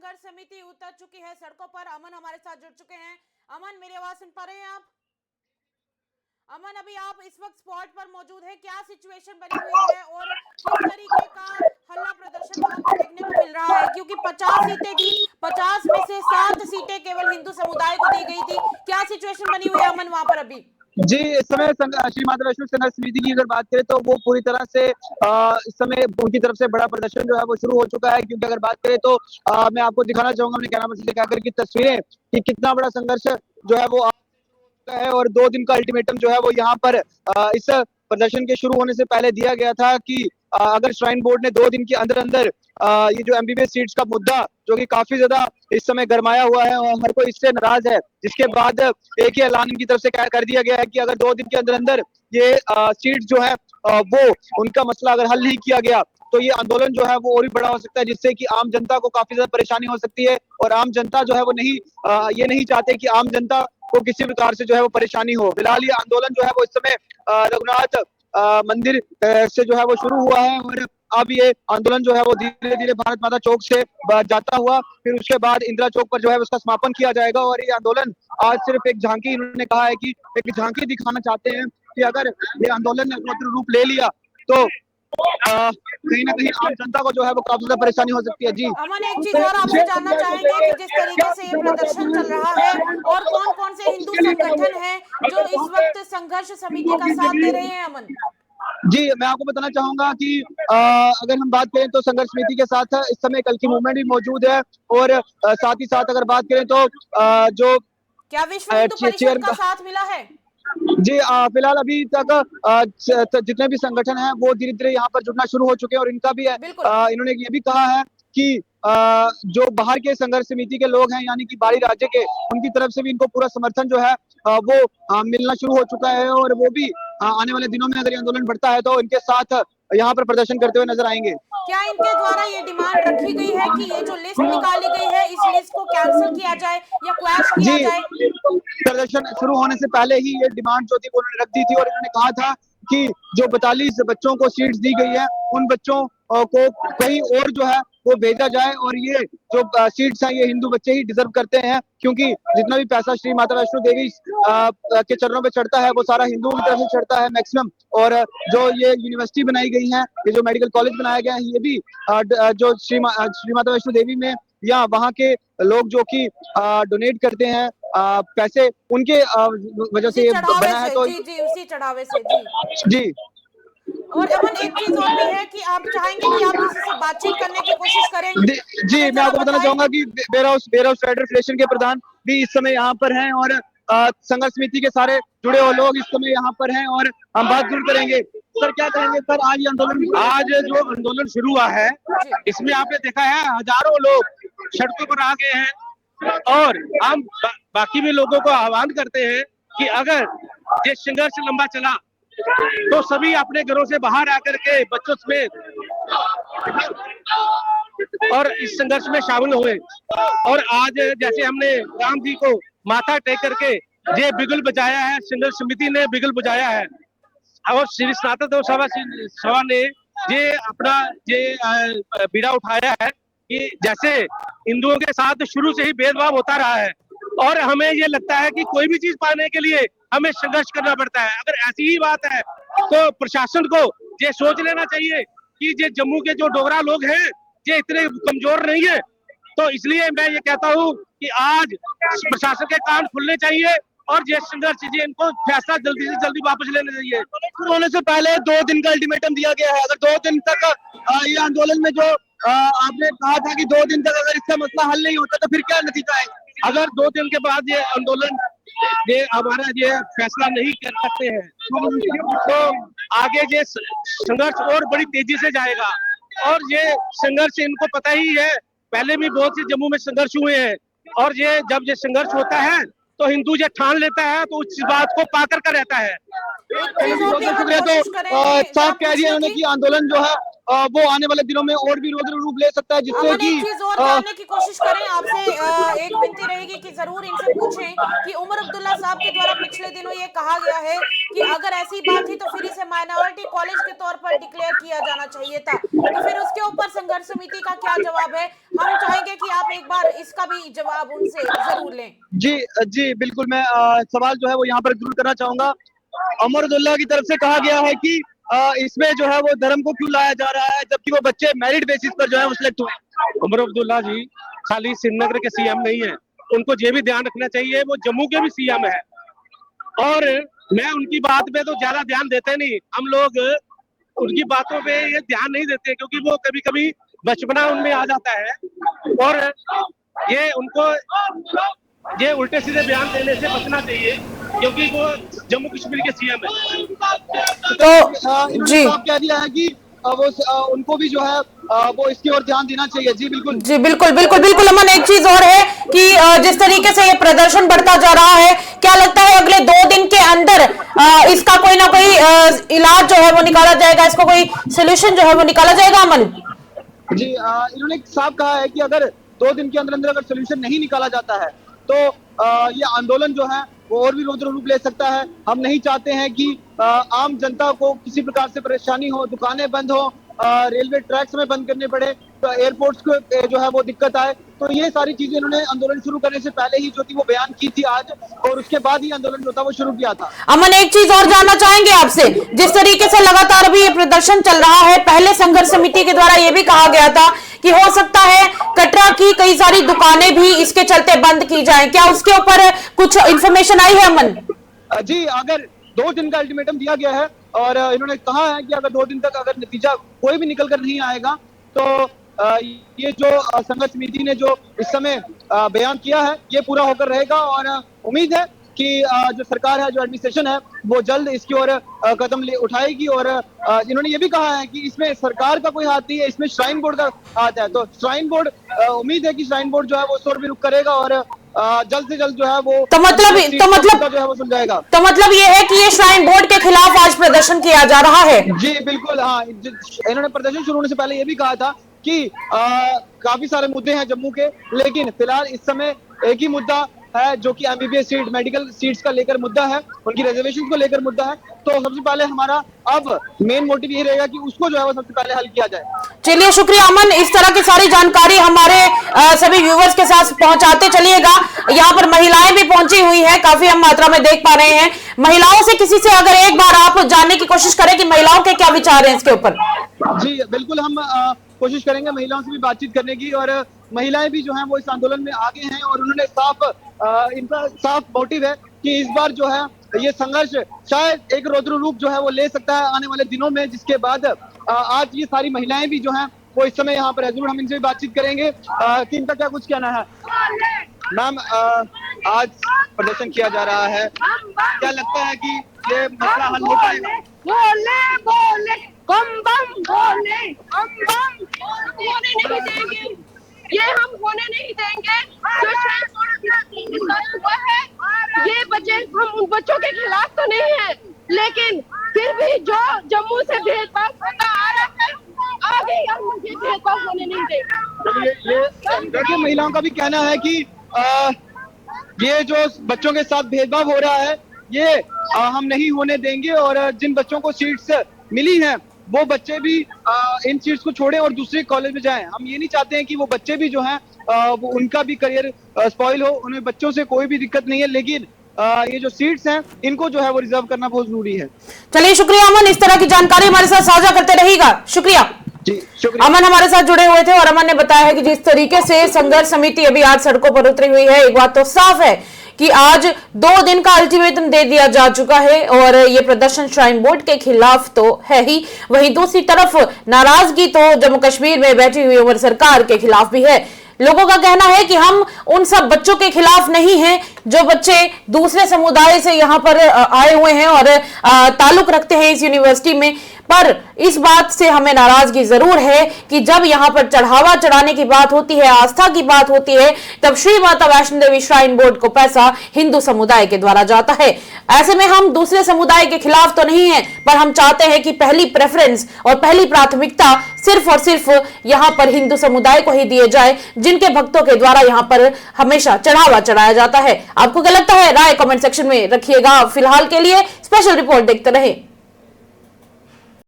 संघर्ष समिति उतर चुकी है सड़कों पर। अमन हमारे साथ जुड़ चुके हैं। अमन, मेरी आवाज सुन पा रहे हैं आप? अमन, अभी आप इस वक्त स्पॉट पर मौजूद है, क्या सिचुएशन बनी हुई है और किस तरीके का हल्ला प्रदर्शन वहां पर देखने को मिल रहा है? क्योंकि 50 सीटें थी, 50 में से 7 सीटें केवल हिंदू समुदाय को दी गई थी। क्या सिचुएशन बनी हुई है अमन वहां पर अभी? जी, इस समय श्री माता वैष्णो संघर्ष समिति की अगर बात करें तो वो पूरी तरह से इस समय उनकी तरफ से बड़ा प्रदर्शन जो है वो शुरू हो चुका है। क्योंकि अगर बात करें तो मैं आपको दिखाना चाहूंगा अपने कैमरा से दिखाकर की तस्वीरें कि कितना बड़ा संघर्ष जो है वो है। और 2 दिन का अल्टीमेटम जो है वो यहाँ पर इस प्रदर्शन के शुरू होने से पहले दिया गया था कि अगर श्राइन बोर्ड ने 2 दिन के अंदर अंदर ये जो एमबीबीएस सीट्स का मुद्दा जो कि काफी ज्यादा इस समय गरमाया हुआ है और हर कोई इससे नाराज है, जिसके बाद एक ही ऐलान इनकी तरफ से कर दिया गया है कि अगर 2 दिन के अंदर अंदर ये सीट जो है वो उनका मसला अगर हल नहीं किया गया तो ये आंदोलन जो है वो और भी बड़ा हो सकता है, जिससे कि आम जनता को काफी ज्यादा परेशानी हो सकती है। और आम जनता जो है वो नहीं ये नहीं चाहते कि आम जनता को किसी प्रकार से जो है वो परेशानी हो। फिलहाल ये आंदोलन जो है वो इस समय रघुनाथ मंदिर से जो है वो शुरू हुआ है और अब ये आंदोलन जो है वो धीरे धीरे भारत माता चौक से जाता हुआ फिर उसके बाद इंदिरा चौक पर जो है उसका समापन किया जाएगा। और ये आंदोलन आज सिर्फ एक झांकी, इन्होंने कहा है कि एक झांकी दिखाना चाहते हैं कि अगर ये आंदोलन ने उग्र रूप ले लिया तो कहीं ना कहीं आम जनता को जो है वो काफी ज्यादा परेशानी हो सकती है। जी अमन, एक चीज और आपसे जानना चाहेंगे कि जिस तरीके से ये प्रदर्शन चल रहा है और कौन कौन से हिंदू संगठन हैं जो इस वक्त संघर्ष समिति का साथ दे रहे हैं अमन? जी, मैं आपको बताना चाहूंगा कि अगर हम बात करें तो संघर्ष समिति के साथ इस समय कल की मूवमेंट भी मौजूद है। और साथ ही साथ अगर बात करें तो जो क्या विश्व हिंदू परिषद का साथ मिला है? जी, फिलहाल अभी तक जितने भी संगठन हैं वो धीरे धीरे यहाँ पर जुड़ना शुरू हो चुके हैं और इनका भी है। इन्होंने ये भी कहा है कि जो बाहर के संघर्ष समिति के लोग हैं यानी कि बाहरी राज्य के, उनकी तरफ से भी इनको पूरा समर्थन जो है वो मिलना शुरू हो चुका है और वो भी आने वाले दिनों में अगर ये आंदोलन बढ़ता है तो इनके साथ यहाँ पर प्रदर्शन करते हुए नजर आएंगे। क्या इनके द्वारा ये डिमांड रखी गई है कि ये जो लिस्ट निकाली गई है इस लिस्ट को कैंसिल किया जाए या क्वैश किया जाए? प्रदर्शन शुरू होने से पहले ही ये डिमांड जो थी वो उन्होंने रख दी थी और इन्होंने कहा था कि जो 42 बच्चों को सीट्स दी गई है उन बच्चों को कहीं और जो है वो भेजा जाए और ये जो सीट्स हैं ये हिंदू बच्चे ही डिजर्व करते हैं, क्योंकि जितना भी पैसा श्री माता वैष्णो देवी के चरणों पे चढ़ता है वो सारा हिंदुओं की तरफ से चढ़ता है मैक्सिमम। और जो ये यूनिवर्सिटी बनाई गई है, ये जो मेडिकल कॉलेज बनाया गया है, ये भी जो श्री माता वैष्णो देवी में या वहाँ के लोग जो कि डोनेट करते हैं पैसे, उनके वजह से ये बना है। तो जी उसी चढ़ावे से जी। और अमन, एक चीज और भी है कि आप चाहेंगे कि आप किसी से बातचीत करने की कोशिश करें? जी, मैं आपको बताना चाहूंगा कि वेयर हाउस फेडरेशन के प्रधान भी इस समय यहाँ पर हैं और संघर्ष समिति के सारे जुड़े हुए लोग इस समय यहाँ पर हैं और हम बात जरूर करेंगे। सर, क्या कहेंगे सर, आज जो आंदोलन शुरू हुआ है इसमें आपने देखा है हजारों लोग सड़कों पर आ गए हैं और हम बाकी भी लोगों को आह्वान करते हैं कि अगर ये संघर्ष लंबा चला तो सभी अपने घरों से बाहर आकर के बच्चों समेत और इस संघर्ष में शामिल हुए। और आज जैसे हमने राम जी को माथा टेक करके ये बिगुल बजाया है, संघर्ष समिति ने बिगुल बजाया है और श्री सनातन सभा ने ये अपना ये बीड़ा उठाया है कि जैसे हिंदुओं के साथ शुरू से ही भेदभाव होता रहा है और हमें ये लगता है कि कोई भी चीज पाने के लिए हमें संघर्ष करना पड़ता है। अगर ऐसी ही बात है तो प्रशासन को ये सोच लेना चाहिए कि ये जम्मू के जो डोगरा लोग हैं ये इतने कमजोर नहीं है। तो इसलिए मैं ये कहता हूँ कि आज प्रशासन के कान खुलने चाहिए और ये संघर्ष इनको फैसला जल्दी से जल्दी वापस लेना चाहिए। शुरू होने से पहले 2 दिन का अल्टीमेटम दिया गया है। अगर 2 दिन तक ये आंदोलन में जो आपने कहा था कि 2 दिन तक अगर इसका मसला हल नहीं होता तो फिर क्या नतीजा है? अगर 2 दिन के बाद ये आंदोलन हमारा ये फैसला नहीं कर सकते हैं तो आगे ये संघर्ष और बड़ी तेजी से जाएगा। और ये संघर्ष इनको पता ही है, पहले भी बहुत से जम्मू में संघर्ष हुए हैं और ये जब ये संघर्ष होता है तो हिंदू ये ठान लेता है तो उस बात को पाकर का रहता है। तो साफ कह दिया उन्होंने कि आंदोलन जो है वो आने वाले दिनों में और भी रौद्र रूप ले सकता है, जिससे कि एक चीज और जानने की कोशिश करें आपसे। एक विनती रहेगी कि जरूर इनसे पूछें कि उमर अब्दुल्ला साहब के द्वारा पिछले दिनों ये कहा गया है कि अगर ऐसी बात थी तो फिर इसे माइनॉरिटी कॉलेज के तौर पर डिक्लेयर किया जाना चाहिए था, तो फिर उसके ऊपर संघर्ष समिति का क्या जवाब है? हम चाहेंगे कि आप एक बार इसका भी जवाब उनसे जरूर लें। जी जी बिल्कुल, मैं सवाल जो है वो यहाँ पर जरूर करना चाहूंगा। उमर अब्दुल्ला की तरफ से कहा गया है कि इसमें जो है वो धर्म को क्यों लाया जा रहा है, जबकि वो बच्चे मेरिट बेसिस पर जो है वो सिलेक्ट हुए। उमर अब्दुल्ला जी खाली श्रीनगर के सीएम नहीं है, उनको ये भी ध्यान रखना चाहिए वो जम्मू के भी सीएम है। और मैं उनकी बात पे तो ज्यादा ध्यान देते नहीं, हम लोग उनकी बातों पे ये ध्यान नहीं देते क्योंकि वो कभी कभी बचपना उनमें आ जाता है और ये उनको ये उल्टे सीधे बयान देने से बचना चाहिए क्योंकि वो जम्मू कश्मीर के सीएम है। तो जी कह दिया है कि वो उनको भी जो है वो इसकी ओर ध्यान देना चाहिए। जी बिल्कुल, जी बिल्कुल बिल्कुल बिल्कुल अमन, एक चीज और है कि जिस तरीके से ये प्रदर्शन बढ़ता जा रहा है, क्या लगता है अगले 2 दिन के अंदर इसका कोई ना कोई इलाज जो है वो निकाला जाएगा, इसको कोई सोल्यूशन जो है वो निकाला जाएगा अमन? जी इन्होंने साफ कहा है कि अगर 2 दिन के अंदर अंदर अगर सोल्यूशन नहीं निकाला जाता है तो ये आंदोलन जो है वो और भी रौद्र रूप ले सकता है। हम नहीं चाहते हैं कि आम जनता को किसी प्रकार से परेशानी हो, दुकानें बंद हो, रेलवे ट्रैक्स में बंद करने पड़े, तो एयरपोर्ट्स को जो है वो दिक्कत आए। तो ये सारी चीजें इन्होंने आंदोलन शुरू करने से पहले ही जो थी वो बयान की थी आज, और उसके बाद ही आंदोलन जो था वो शुरू किया था। अमन, एक चीज और जानना चाहेंगे आपसे, जिस तरीके से लगातार अभी ये प्रदर्शन चल रहा है, पहले संघर्ष समिति के द्वारा ये भी कहा गया था कि हो सकता है कटरा की कई सारी दुकानें भी इसके चलते बंद की जाएं, क्या उसके ऊपर कुछ इंफॉर्मेशन आई है अमन? जी, अगर 2 दिन का अल्टीमेटम दिया गया है और इन्होंने कहा है कि अगर 2 दिन तक अगर नतीजा कोई भी निकल कर नहीं आएगा तो ये जो संघर्ष समिति ने जो इस समय बयान किया है ये पूरा होकर रहेगा। और उम्मीद है कि जो सरकार है, जो एडमिनिस्ट्रेशन है, वो जल्द इसकी ओर कदम उठाएगी। और इन्होंने ये भी कहा है कि इसमें सरकार का कोई हाथ नहीं है, इसमें श्राइन बोर्ड का हाथ है। तो श्राइन बोर्ड, उम्मीद है कि श्राइन बोर्ड जो है वो शोर भी रुक करेगा और जल्द से जल्द जो है वो तो मतलब जो है वो सुलझाएगा। तो मतलब ये है कि ये श्राइन बोर्ड के खिलाफ आज प्रदर्शन किया जा रहा है? जी बिल्कुल, हाँ, इन्होंने प्रदर्शन शुरू होने से पहले ये भी कहा था कि काफी सारे मुद्दे हैं जम्मू के, लेकिन फिलहाल इस समय एक ही मुद्दा है जो कि एमबीबीएस सीट, मेडिकल सीट्स का लेकर मुद्दा है, उनकी रिजर्वेशन को लेकर मुद्दा है। तो सबसे पहले हमारा अब मेन मोटिव ये रहेगा कि उसको जो है वो सबसे पहले हल किया जाए। चलिए, शुक्रिया अमन, इस तरह की सारी जानकारी हमारे सभी व्यूवर्स के साथ पहुंचाते चलिएगा। यहाँ पर महिलाएं भी पहुंची हुई हैं, काफी हम मात्रा में देख पा रहे हैं। महिलाओं से किसी से अगर एक बार आप जानने की कोशिश करें कि महिलाओं के क्या विचार हैं इसके ऊपर। जी बिल्कुल, हम कोशिश करेंगे महिलाओं से भी बातचीत करने की, और महिलाएं भी जो हैं वो इस आंदोलन में आगे हैं और उन्होंने इनका साफ मोटिव है कि इस बार जो है ये संघर्ष शायद एक रौद्र रूप जो है वो ले सकता है आने वाले दिनों में, जिसके बाद आज ये सारी महिलाएं भी जो हैं वो इस समय यहाँ पर है। जरूर हम इनसे भी बातचीत करेंगे कि इनका क्या कुछ कहना है। मैम, आज प्रदर्शन किया जा रहा है, क्या लगता है कि ये मसला हल हो पाएगा? बोले बोले बम बम बोले हम बम होने नहीं देंगे, ये हम होने नहीं देंगे। हुआ है ये बच्चे, हम उन बच्चों के खिलाफ तो नहीं है, लेकिन फिर भी जो जम्मू से भेदभाव होता आ रहा है, आगे हम ये भेदभाव होने नहीं देंगे। देखिए, महिलाओं का भी कहना है कि ये जो बच्चों के साथ भेदभाव हो रहा है ये हम नहीं होने देंगे, और जिन बच्चों को सीट्स मिली हैं वो बच्चे भी इन सीट्स को छोड़ें और दूसरे कॉलेज में जाएं। हम ये नहीं चाहते हैं कि वो बच्चे भी जो हैं वो उनका भी करियर स्पॉइल हो, उन्हें बच्चों से कोई भी दिक्कत नहीं है, लेकिन ये जो सीट्स हैं इनको जो है वो रिजर्व करना बहुत जरूरी है। चलिए, शुक्रिया अमन, इस तरह की जानकारी हमारे साथ साझा करते रहिएगा। शुक्रिया जी, शुक्रिया। अमन हमारे साथ जुड़े हुए थे और अमन ने बताया है कि जिस तरीके से संघर्ष समिति अभी आज सड़कों पर उतरी हुई है, एक बात तो साफ है कि आज 2 दिन का अल्टीमेटम दे दिया जा चुका है और ये प्रदर्शन श्राइन बोर्ड के खिलाफ तो है ही, वहीं दूसरी तरफ नाराजगी तो जम्मू कश्मीर में बैठी हुई उमर सरकार के खिलाफ भी है। लोगों का कहना है कि हम उन सब बच्चों के खिलाफ नहीं हैं जो बच्चे दूसरे समुदाय से यहाँ पर आए हुए हैं और ताल्लुक रखते हैं इस यूनिवर्सिटी में, पर इस बात से हमें नाराजगी जरूर है कि जब यहाँ पर चढ़ावा चढ़ाने की बात होती है, आस्था की बात होती है, तब श्री माता वैष्णो देवी श्राइन बोर्ड को पैसा हिंदू समुदाय के द्वारा जाता है। ऐसे में हम दूसरे समुदाय के खिलाफ तो नहीं है, पर हम चाहते हैं कि पहली प्रेफरेंस और पहली प्राथमिकता सिर्फ और सिर्फ यहाँ पर हिंदू समुदाय को ही दिए जाए, जिनके भक्तों के द्वारा यहाँ पर हमेशा चढ़ावा चढ़ाया जाता है। आपको क्या लगता है? राय कमेंट सेक्शन में रखिएगा। फिलहाल के लिए स्पेशल रिपोर्ट देखते रहे।